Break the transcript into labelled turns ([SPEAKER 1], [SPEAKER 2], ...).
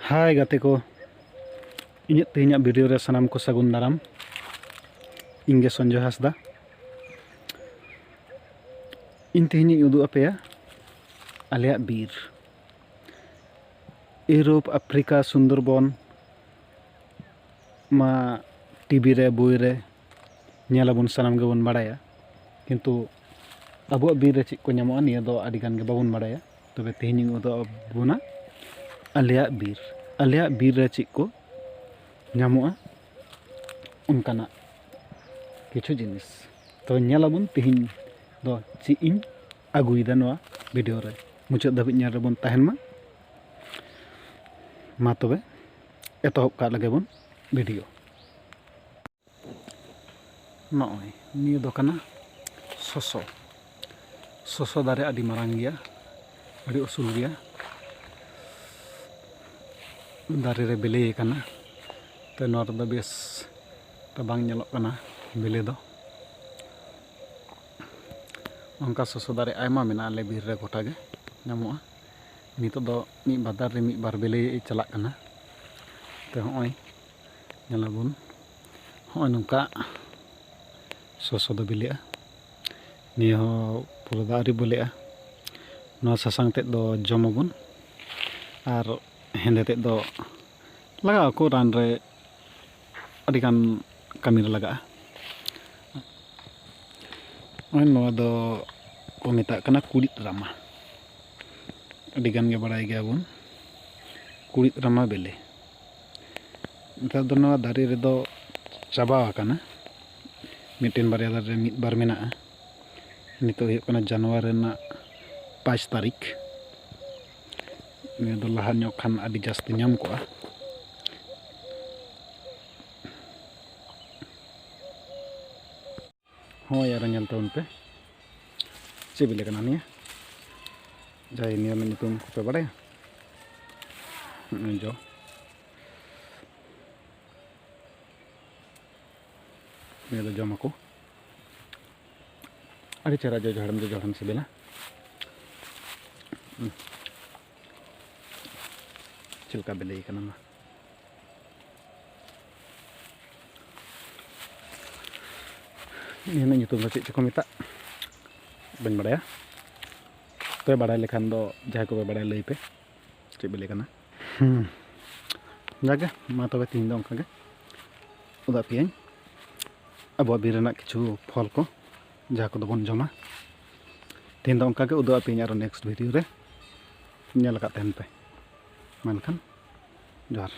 [SPEAKER 1] Hai gate ko, inyat tehinya video re sanam ko sagun daram. Inge Sonjo Hasda. In tehinya udu apa ya? Aliak bir. Europe, Afrika, Sunderbon ma TV re boi re nyalabun sanam gebon badaya. Kintu abuak bir re cik ko nyamoa niya do adigan ge babon badaya. Tobe tehinya udu abuna aliak bir. Aliak bir re cik ko nyamoa unkana किछु जिनिस तो nyalabun tihin do ci ing aguida noa video re mucuk dhabit nyal rebon tahen ma tobe etohop ka lage bon video noy niya do kana soso dare adi marang gya adi usul gya dare re bele kana te nor da bes tabang nyelok kana bele do ongka soso dare ayma mena ale bir re gota ge nyamoa nito do mi badar re mi bar bele chalak kana te hoy nyalabun hoy nungka soso do bele ni ho pura dari bele no sasang te do jomabun ar hende te do laga ko ran re adikan kami laga noa do ko metak kana kulit rama adigan ge barai ge bun kulit rama bele neta do noa dari re do chaba kana miten barya dar re mid bar mena nito huyuk kana Januari na 5 tarik ni do lahan nyok khan adi jasti nyam ko hoy ara nyal taun pe cebile kana niya jai niya nyutum ko pe badaya jo niya do jom ako adi cara jo jaham sebila cilka bele kana ma ini nyutum do cik ko mita bañ badaya to badai lekhan do jahay ko badai lay pe cik bele kana jaga ma tobe tin dong kage uda pian abo bir na kichu phol ko jaha ko do bon joma tin dong kage uda pian aro next video re nyal ka ten pe mankan jar